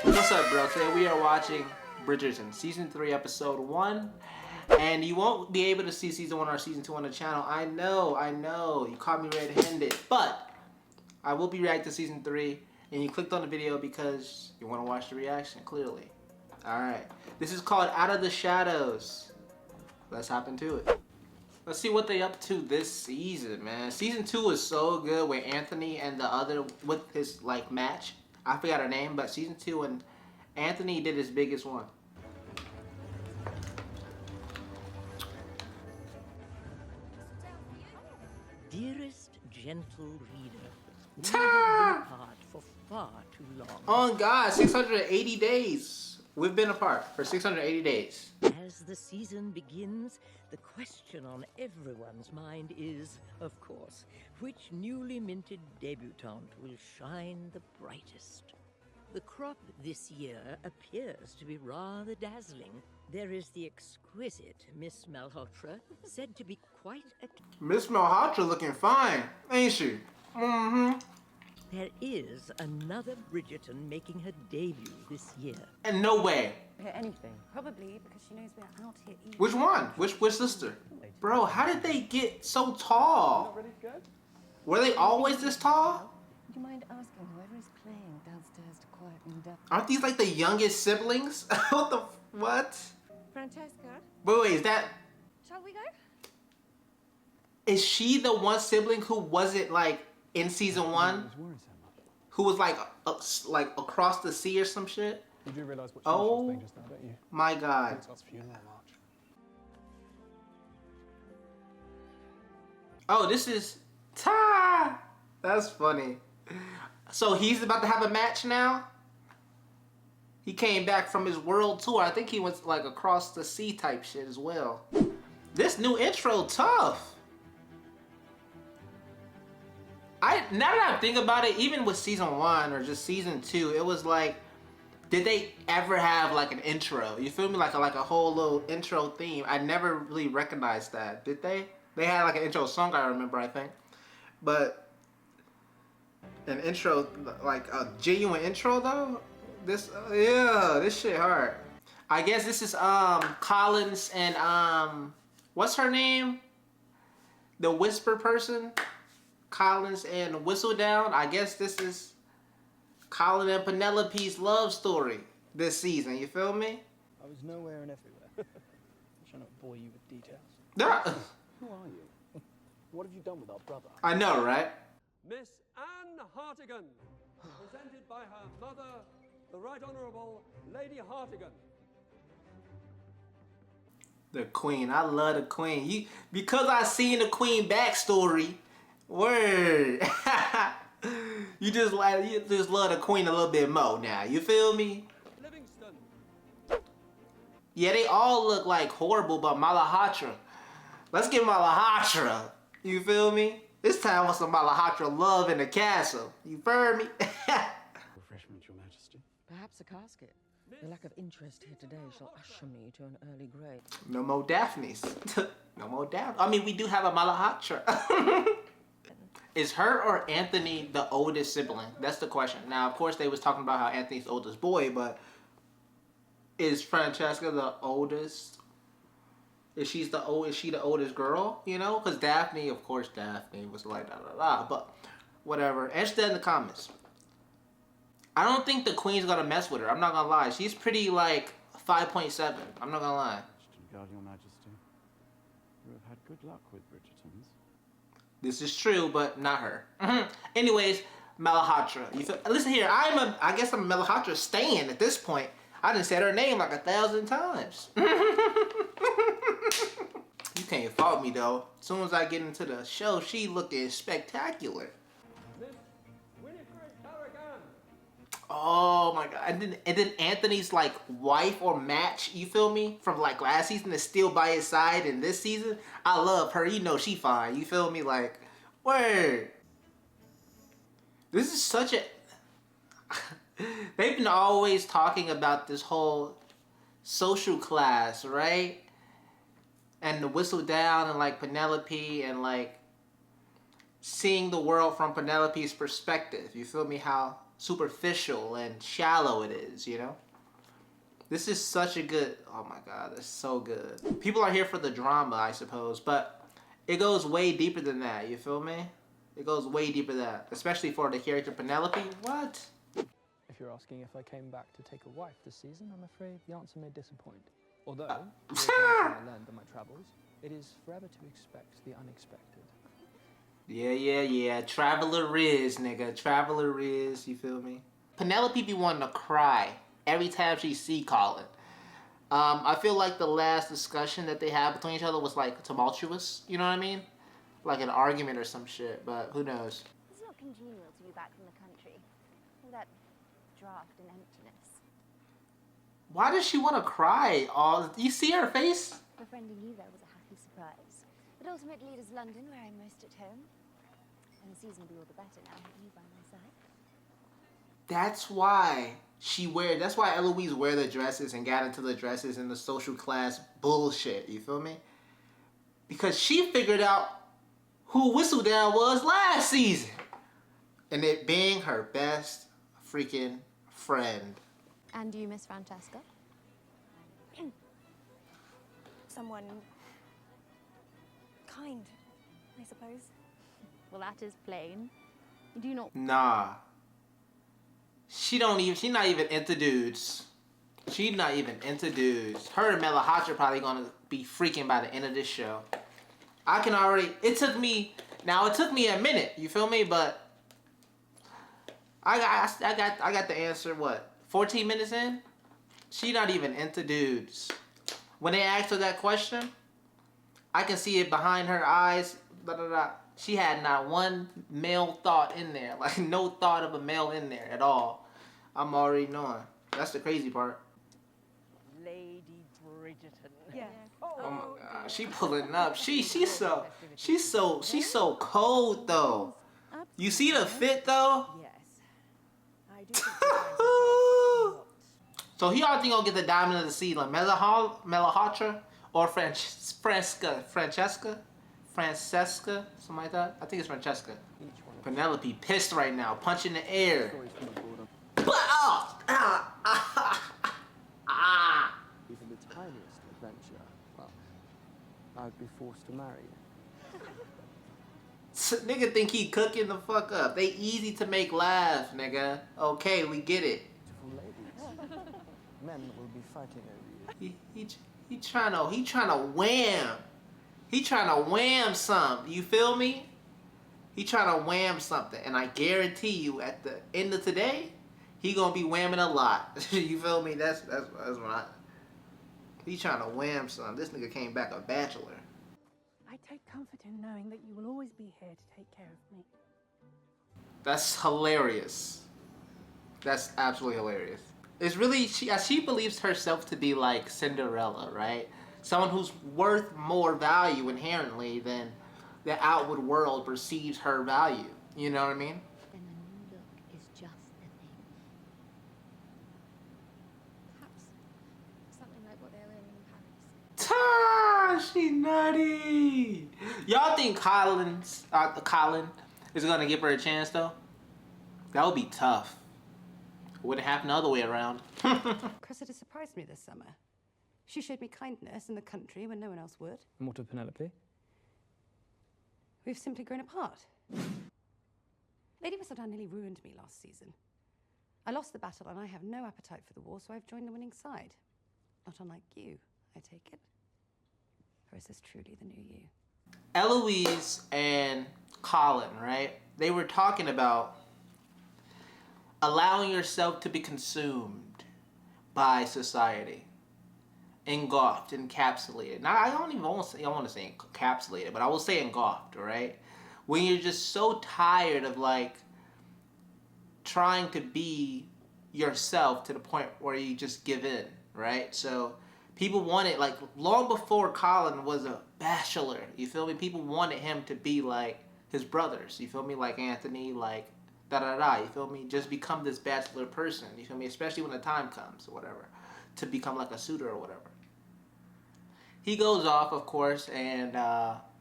What's up, bro? Today we are watching Bridgerton, Season 3, Episode 1. And you won't be able to see Season 1 or Season 2 on the channel. I know. You caught me red-handed. But I will be reacting to Season 3. And you clicked on the video because you want to watch the reaction, clearly. Alright. This is called Out of the Shadows. Let's hop into it. Let's see what they up to this season, man. Season 2 was so good with Anthony and the other, with his, like, match. I forgot her name, but Season 2 and Anthony did his biggest one. Dearest gentle reader, we have been apart for far too long. Oh God, 680 days. We've been apart for 680 days. As the season begins, the question on everyone's mind is, of course, which newly minted debutante will shine the brightest? The crop this year appears to be rather dazzling. There is the exquisite Miss Malhotra, said to be quite a... Miss Malhotra looking fine, ain't she? Mm-hmm. There is another Bridgerton making her debut this year. And no way. Hear anything? Probably because she knows we're out here eating. Which one? Which sister? Bro, how did they get so tall? Not ready to go? Were they always this tall? Would you mind asking whoever is playing downstairs to quieten down? Aren't these like the youngest siblings? What? Francesca, Wait, is that... shall we go? Is she the one sibling who wasn't like in Season 1? Who was like across the sea or some shit? You do realise what Oh, she was just now, don't you? my God. Mozart's funeral march. Oh, this is Ta. That's funny. So he's about to have a match now? He came back from his world tour. I think he went like across the sea type shit as well. This new intro tough. Now that I think about it, even with Season 1 or just Season 2, it was like, did they ever have like an intro? You feel me? Like a whole little intro theme. I never really recognized that. Did they? They had like an intro song, I remember, I think. But an intro, like a genuine intro though? This shit hard. I guess this is Collins and what's her name? The whisper person? Collins and Whistledown. I guess this is Colin and Penelope's love story this season. You feel me? I was nowhere and everywhere. I shall not bore you with details. Who are you? What have you done with our brother? I know, right? Miss Anne Hartigan, presented by her mother, the Right Honourable Lady Hartigan. The Queen. I love the Queen. Because I seen the Queen backstory. Word. you just love the Queen a little bit more now. You feel me? Livingston. Yeah, they all look like horrible, but Malhotra. Let's get Malhotra. You feel me? This time with some Malhotra love in the castle. You feel me? Refreshment, Your Majesty. Perhaps a casket. The lack of interest here today shall usher me to an early grave. No more Daphnes. No more Daphne. I mean, we do have a Malhotra. Is her or Anthony the oldest sibling? That's the question. Now, of course, they was talking about how Anthony's the oldest boy, but is Francesca the oldest? Is she the oldest girl? You know, because Daphne, of course, Daphne was like but whatever. Answer that in the comments. I don't think the Queen's gonna mess with her. I'm not gonna lie. She's pretty like 5.7. I'm not gonna lie. God, Your Majesty, you have had good luck with Bridgertons. This is true, but not her. Anyways, Malhotra. Listen here, I guess I'm a Malhotra stan at this point. I done said her name like 1,000 times. You can't fault me though. As soon as I get into the show, she looking spectacular. Miss Winifred Harrigan. Oh my God. And then Anthony's like wife or match, you feel me? From like last season is still by his side in this season. I love her. You know she fine. You feel me? Like, word. This is such a... They've been always talking about this whole social class, right? And the Whistledown and like Penelope and like seeing the world from Penelope's perspective. You feel me? How superficial and shallow it is, you know? This is such a good, oh my god, it's so good. People are here for the drama, I suppose, but it goes way deeper than that, you feel me? It goes way deeper than that, especially for the character Penelope. What? If you're asking if I came back to take a wife this season, I'm afraid the answer may disappoint. Although, as I learned on my travels, it is forever to expect the unexpected. Yeah. Traveler Riz, nigga. Traveler Riz, you feel me? Penelope be wanting to cry every time she see Colin. I feel like the last discussion that they had between each other was like tumultuous, you know what I mean? Like an argument or some shit, but who knows? It's not congenial to be back from the country. All that draft and emptiness. Why does she want to cry? You see her face? Befriending you there was a happy surprise. But ultimately it is London where I'm most at home. And the season will be all the better now with you by my side. That's why that's why Eloise wear the dresses and got into the dresses and the social class bullshit, you feel me? Because she figured out who Whistledown was last season. And it being her best freaking friend. And do you miss Francesca? Someone kind, I suppose. Well, that is plain. You do not... Nah. She's not even into dudes. She's not even into dudes. Her and Malahatra probably gonna be freaking by the end of this show. I can already, it took me a minute, you feel me? But I got the answer, what, 14 minutes in? She not even into dudes. When they asked her that question, I can see it behind her eyes, She had not one male thought in there. Like, no thought of a male in there at all. I'm already knowing. That's the crazy part. Lady Bridgerton. Yeah. Oh my god, she pulling up. She's so cold though. You see the fit though? Yes. I do think So who y'all think gonna get the diamond of the sea? Like Malahatra or Francesca? Something like that? I think it's Francesca. Penelope pissed right now, punching the air. Even the tiniest adventure, well, I'd be forced to marry you. Nigga think he cooking the fuck up. They easy to make laugh, nigga. Okay, we get it. Beautiful ladies. Men will be fighting over you. He trying to wham. He trying to wham something. You feel me? He trying to wham something, and I guarantee you, at the end of today, he gonna be whamming a lot. You feel me? That's what I. He trying to wham something. This nigga came back a bachelor. I take comfort in knowing that you will always be here to take care of me. That's hilarious. That's absolutely hilarious. It's really she believes herself to be like Cinderella, right? Someone who's worth more value inherently than the outward world perceives her value. You know what I mean? Then the new look is just the thing. Perhaps something like what they're wearing in Paris. She nutty. Y'all think Colin is gonna give her a chance though? That would be tough. It wouldn't happen the other way around. Cressida surprised me this summer. She showed me kindness in the country when no one else would. And what of Penelope? We've simply grown apart. Lady Whistledown nearly ruined me last season. I lost the battle and I have no appetite for the war, so I've joined the winning side. Not unlike you, I take it. Or is this truly the new you? Eloise and Colin, right? They were talking about allowing yourself to be consumed by society. Engulfed, encapsulated. Now, I don't want to say encapsulated, but I will say engulfed, right? When you're just so tired of like trying to be yourself to the point where you just give in, right? So people wanted, like, long before Colin was a bachelor, you feel me? People wanted him to be like his brothers, you feel me? Like Anthony, like you feel me? Just become this bachelor person, you feel me? Especially when the time comes or whatever, to become like a suitor or whatever. He goes off, of course, and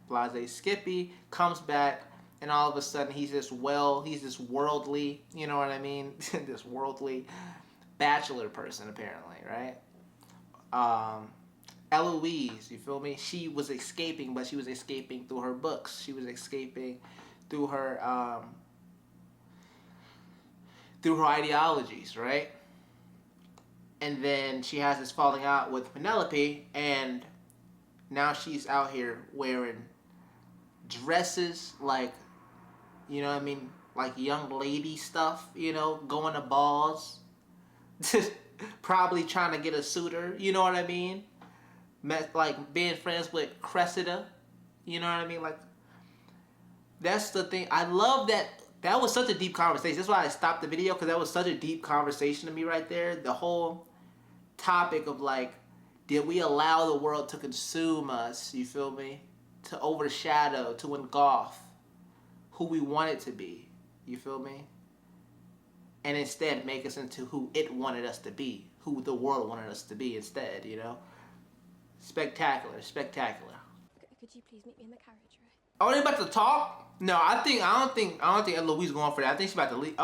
Blase Skippy comes back and all of a sudden he's this worldly, you know what I mean? This worldly bachelor person, apparently, right? Eloise, you feel me? She was escaping, but she was escaping through her books. She was escaping through her ideologies, right? And then she has this falling out with Penelope, and now she's out here wearing dresses like, you know what I mean, like young lady stuff, you know, going to balls, probably trying to get a suitor, you know what I mean? Like being friends with Cressida, you know what I mean? Like, that's the thing. I love that. That was such a deep conversation. That's why I stopped the video, because that was such a deep conversation to me right there. The whole topic of like, did we allow the world to consume us, you feel me? To overshadow, to engulf who we want it to be, you feel me? And instead make us into who it wanted us to be, who the world wanted us to be instead, you know? Spectacular, spectacular. Could you please meet me in the carriage, right? Oh, they about to talk? No, I don't think Eloise going for that. I think she's about to leave. They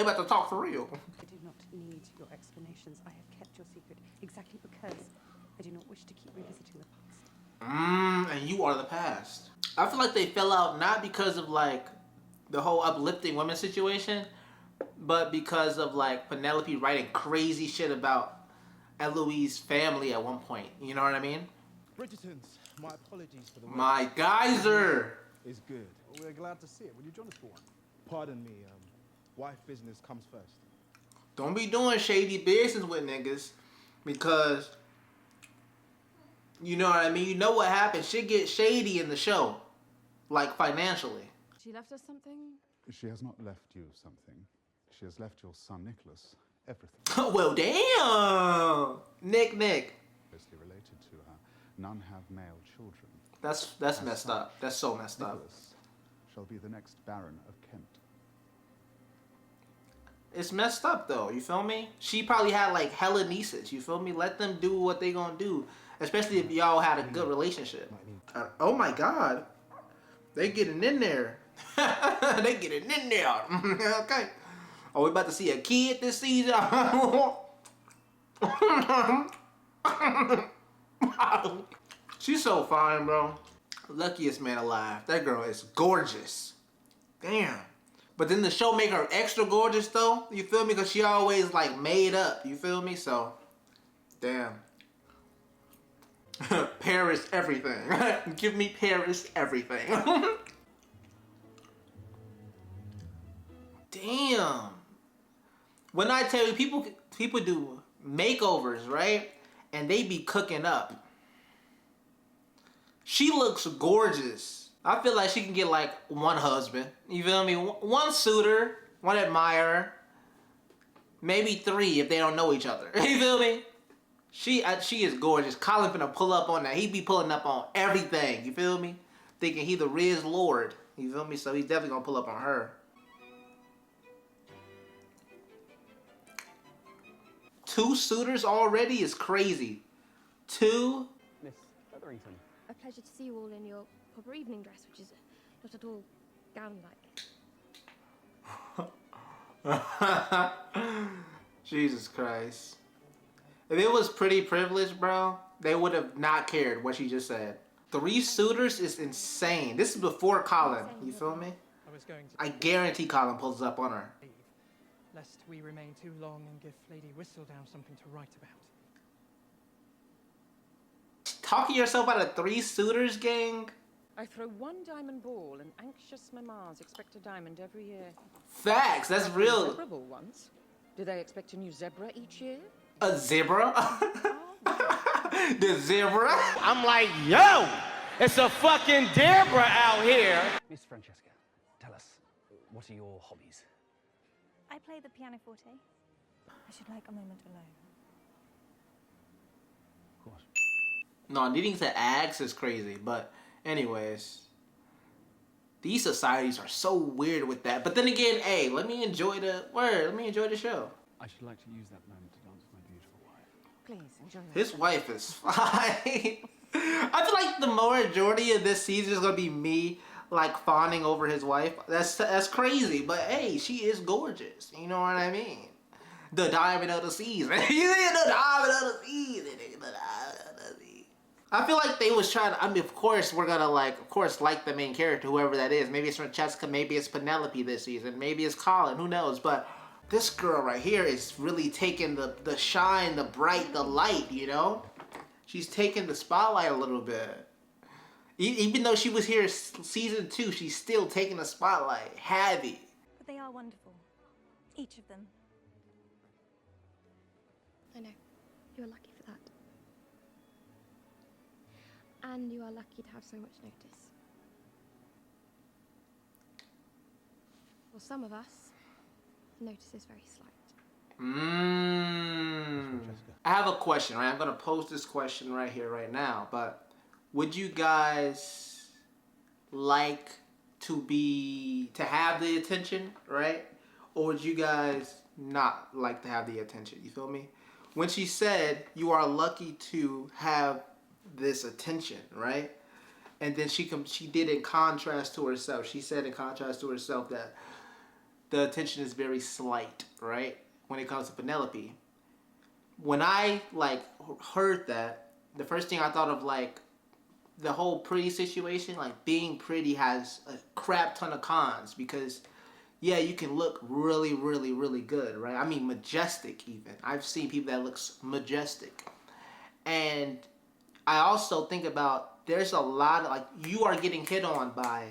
about to talk for real. I do not need your explanations. I have kept your secret exactly because I do not wish to keep revisiting the past. And you are the past. I feel like they fell out not because of like the whole uplifting women situation, but because of like Penelope writing crazy shit about Eloise's family at one point. You know what I mean? Bridgerton's, my apologies for the My geyser is good. Well, we're glad to see it. Will you join us for one? Pardon me, wife business comes first. Don't be doing shady business with niggas, because you know what I mean? You know what happens. Shit gets shady in the show, like financially. She left us something? She has not left you something. She has left your son Nicholas everything. Well, damn, Nick. Closely related to her. None have male children. That's messed up. That's so messed up. Nicholas shall be the next Baron of Kent. It's messed up though, you feel me? She probably had like hella nieces, you feel me? Let them do what they gonna do, especially if y'all had a good relationship. Oh my God, they getting in there. They getting in there. Okay. Oh, we about to see a kid this season. She's so fine, bro. Luckiest man alive. That girl is gorgeous. Damn. But then the show make her extra gorgeous though. You feel me? Because she always like made up. You feel me? So, damn. Paris everything. Give me Paris everything. Damn. When I tell you, people do makeovers, right? And they be cooking up. She looks gorgeous. I feel like she can get like one husband. You feel me? One suitor, one admirer, maybe three if they don't know each other. You feel me? She is gorgeous. Colin finna pull up on that. He be pulling up on everything. You feel me? Thinking he the Riz Lord. You feel me? So he's definitely gonna pull up on her. 2 suitors already is crazy. 2? Miss Featherington. A pleasure to see you all in your proper evening dress, which is not at all gown-like. Jesus Christ. If it was Pretty Privilege, bro, they would have not cared what she just said. 3 suitors is insane. This is before Colin. You feel me? I guarantee Colin pulls up on her. Lest we remain too long and give Lady Whistledown something to write about. Talking yourself out of 3 suitors, gang? I throw 1 diamond ball, and anxious mammas expect a diamond every year. Facts, that's real. Zebra ball once. Do they expect a new zebra each year? A zebra? The zebra? I'm like, yo, it's a fucking Debra out here. Miss Francesca, tell us, what are your hobbies? I play the pianoforte. I should like a moment alone. Of course. No, needing to ask is crazy, but anyways. These societies are so weird with that. But then again, hey, let me enjoy the show. I should like to use that moment to dance with my beautiful wife. Please, enjoy His wife is fine. I feel like the majority of this season is gonna be me like fawning over his wife. That's crazy, but hey, she is gorgeous. You know what I mean? The diamond of the season. You know, the diamond of the season. The diamond of the season. I feel like they was trying to, I mean, of course, we're gonna like the main character, whoever that is. Maybe it's Francesca, maybe it's Penelope this season, maybe it's Colin, who knows? But this girl right here is really taking the shine, the bright, the light, you know? She's taking the spotlight a little bit. Even though she was here season 2, she's still taking the spotlight. Heavy. But they are wonderful. Each of them. I know. You're lucky for that. And you are lucky to have so much notice. For some of us, notice is very slight. I have a question, right? I'm gonna pose this question right here, right now. But would you guys like to have the attention, right? Or would you guys not like to have the attention? You feel me? When she said you are lucky to have this attention, right? And then she did in contrast to herself. She said in contrast to herself that the attention is very slight, right? When it comes to Penelope. When I like heard that, the first thing I thought of like the whole pretty situation, like being pretty has a crap ton of cons because yeah, you can look really, really, really good, right? I mean majestic even. I've seen people that looks majestic. And I also think about there's a lot of like you are getting hit on by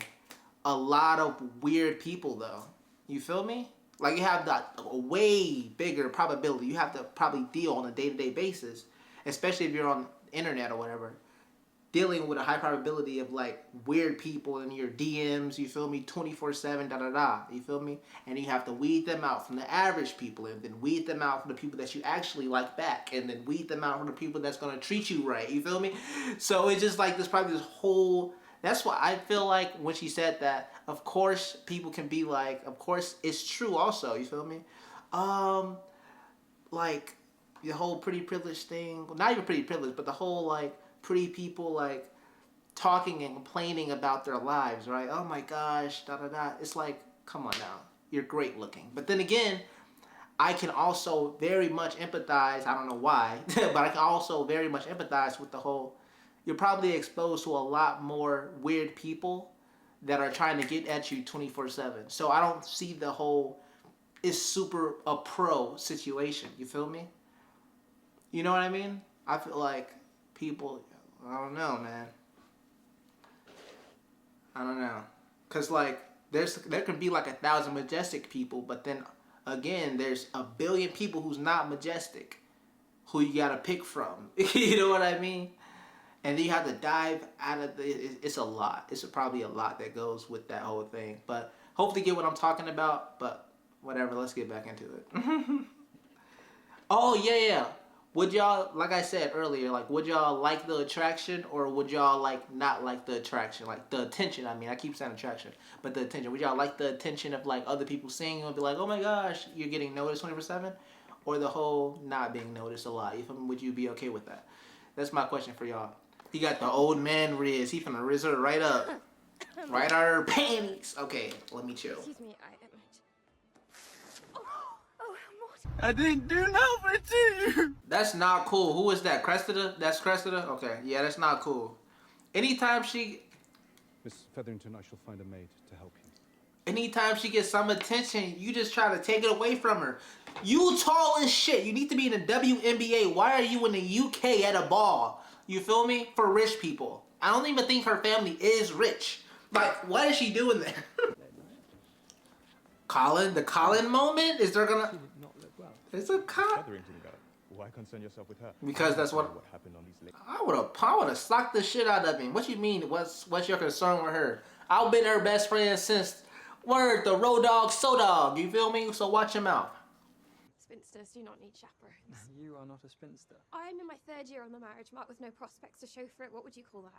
a lot of weird people though. You feel me? Like you have that a way bigger probability. You have to probably deal on a day-to-day basis, especially if you're on the internet or whatever, dealing with a high probability of like weird people in your DMs, you feel me, 24/7, da-da-da, you feel me? And you have to weed them out from the average people and then weed them out from the people that you actually like back and then weed them out from the people that's going to treat you right, you feel me? So it's just like there's probably this whole, that's why I feel like when she said that, of course people can be like, of course it's true also, you feel me? Like the whole pretty privilege thing, well, not even pretty privilege, but the whole like pretty people like talking and complaining about their lives, right? Oh my gosh, da da da. It's like, come on now, you're great looking. But then again, I can also very much empathize, I don't know why, but I can also very much empathize with the whole, you're probably exposed to a lot more weird people that are trying to get at you 24/7. So I don't see the whole, it's super a pro situation, you feel me? You know what I mean? I feel like people, I don't know, man. I don't know. Cause like there can be like 1,000 majestic people, but then again there's a billion people who's not majestic, who you gotta pick from. You know what I mean? And then you have to dive out of it's a lot. It's probably a lot that goes with that whole thing. But hopefully you get what I'm talking about. But whatever, let's get back into it. Oh yeah. Would y'all, like I said earlier, like would y'all like the attraction or would y'all like not like the attraction? Like the attention, I mean, I keep saying attraction, but the attention. Would y'all like the attention of like other people seeing you and be like, oh my gosh, you're getting noticed 24/7? Or the whole not being noticed a lot? You feel me? Would you be okay with that? That's my question for y'all. He got the old man riz. He finna riz her right up. Right out her panties. Okay, let me chill. Excuse me, I didn't do nothing to you. That's not cool. Who is that? Cressida? That's Cressida? Okay, yeah, that's not cool. Anytime she... Miss Featherington, I shall find a maid to help you. Anytime she gets some attention, you just try to take it away from her. You tall as shit. You need to be in the WNBA. Why are you in the UK at a ball? You feel me? For rich people. I don't even think her family is rich. Like, what is she doing there? Colin? The Colin moment? Is there gonna... It's a cop. Why concern yourself with her? Because that's what happened on these I would have socked the shit out of him. What you mean? What's your concern with her? I've been her best friend since the road dog so dog. You feel me? So watch him out. spinsters do not need chaperones. You are not a spinster. I'm in my 3rd year on the marriage mark with no prospects to show for it. What would you call that?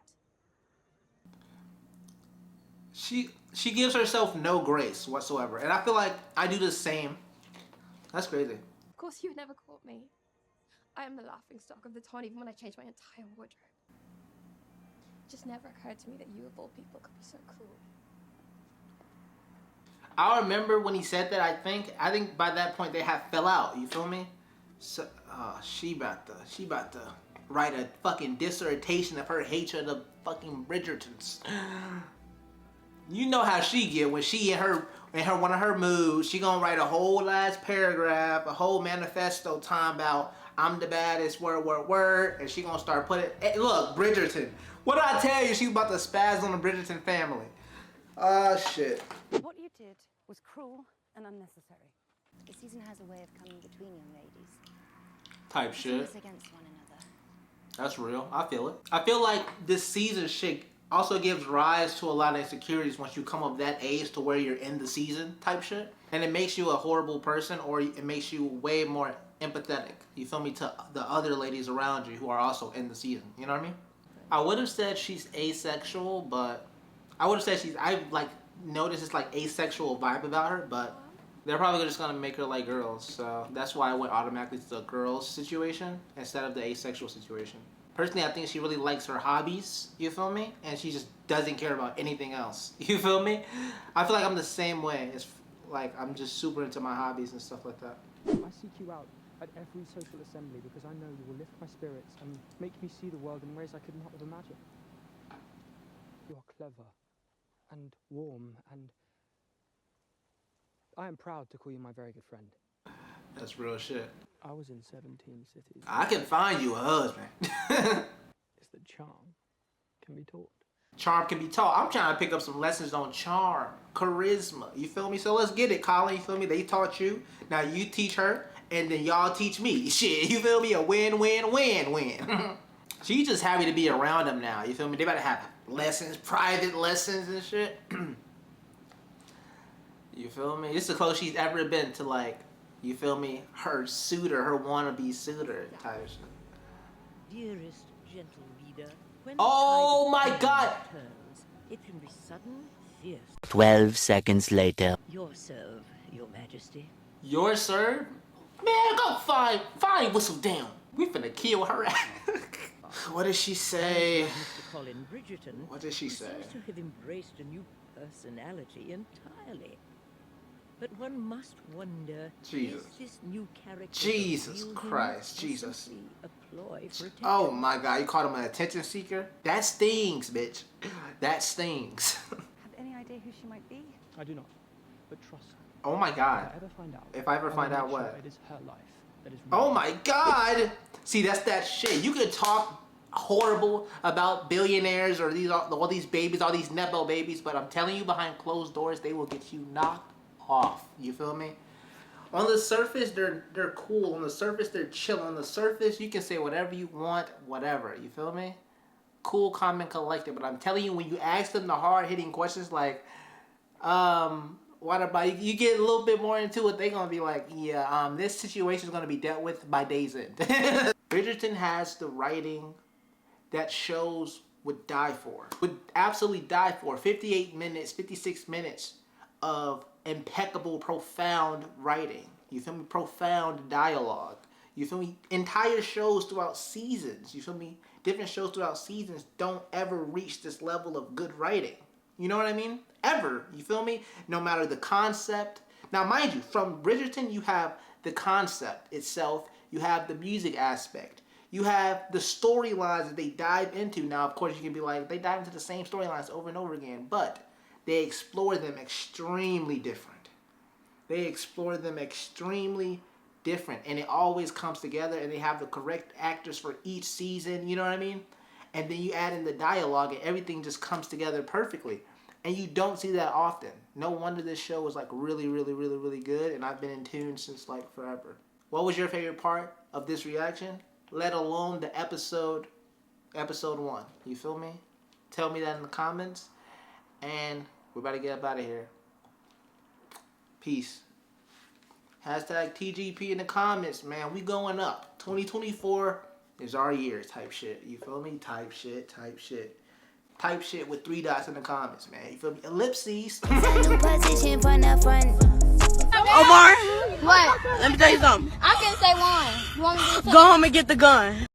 She gives herself no grace whatsoever. And I feel like I do the same. That's crazy. Of course you would never court me. I am the laughing stock of the town even when I change my entire wardrobe. just never occurred to me that you of all people could be so cruel. I remember when he said that. I think by that point they had fell out. You feel me? So she about to write a fucking dissertation of her hatred of fucking Bridgertons. You know how she get when she in one of her moods. She gonna write a whole last paragraph, a whole manifesto talking about I'm the baddest, word, and she gonna start putting. Hey, look, Bridgerton. What did I tell you? She was about to spaz on the Bridgerton family. Shit. What you did was cruel and unnecessary. The season has a way of coming between young ladies. Type shit. Us against one another. That's real. I feel it. I feel like this season shit also gives rise to a lot of insecurities once you come of that age to where you're in the season type shit. And it makes you a horrible person, or it makes you way more empathetic. You feel me? To the other ladies around you who are also in the season. You know what I mean? I would have said she's asexual, but I would have said I like noticed this like asexual vibe about her, but they're probably just gonna make her like girls. So that's why I went automatically to the girls situation instead of the asexual situation. Personally, I think she really likes her hobbies, you feel me? And she just doesn't care about anything else, you feel me? I feel like I'm the same way. It's like I'm just super into my hobbies and stuff like that. I seek you out at every social assembly because I know you will lift my spirits and make me see the world in ways I could not have imagined. You are clever and warm, and I am proud to call you my very good friend. That's real shit. I was in 17 cities. I can find you a husband. It's that charm can be taught. Charm can be taught. I'm trying to pick up some lessons on charm, charisma. You feel me? So let's get it, Colin. You feel me? They taught you. Now you teach her, and then y'all teach me. Shit, you feel me? A win-win-win-win. She's just happy to be around them now. You feel me? They better have lessons, private lessons and shit. You feel me? This is the closest she's ever been to, like, you feel me? Her suitor, her wannabe suitor type shit. Dearest gentle reader, when oh my God! Turns, it can be sudden, fierce. 12 seconds later. Your serve, Your Majesty. Your serve? Man, go find Whistledown. We finna kill her ass. What did she say? Mr. Colin Bridgerton, what did she say? Seems to have embraced a new personality entirely. But one must wonder, Jesus. Is this new character Jesus Christ, Jesus. A ploy for attention? Oh my God, you called him an attention seeker? That stings, bitch. That stings. Have any idea who she might be? I do not, but trust me. Oh my God. If I ever find out what? It is her life that is oh my God. See, that's that shit. You can talk horrible about billionaires or all these babies, all these Nepo babies, but I'm telling you, behind closed doors, they will get you knocked off. You feel me? On the surface, they're cool. On the surface, they're chill. On the surface, you can say whatever you want, whatever. You feel me? Cool, calm, and collected. But I'm telling you, when you ask them the hard-hitting questions like, what about you get a little bit more into it, they're gonna be like, yeah, this situation is gonna be dealt with by day's end. Bridgerton has the writing that shows would die for. Would absolutely die for. 58 minutes, 56 minutes of impeccable, profound writing. You feel me? Profound dialogue. You feel me? Entire shows throughout seasons. You feel me? Different shows throughout seasons don't ever reach this level of good writing. You know what I mean? Ever. You feel me? No matter the concept. Now, mind you, from Bridgerton, you have the concept itself. You have the music aspect. You have the storylines that they dive into. Now, of course, you can be like, they dive into the same storylines over and over again, but they explore them extremely different. They explore them extremely different, and it always comes together, and they have the correct actors for each season, you know what I mean? And then you add in the dialogue, and everything just comes together perfectly. And you don't see that often. No wonder this show was like really, really, really, really good, and I've been in tune since like forever. What was your favorite part of this reaction? Let alone the episode 1. You feel me? Tell me that in the comments. And we're about to get up out of here. Peace. Hashtag TGP in the comments, man. We going up. 2024 is our year type shit. You feel me? Type shit, type shit. Type shit with 3 dots in the comments, man. You feel me? Ellipses. Omar, What? let me tell you something. I can say one. You want me to say Go home and get the gun.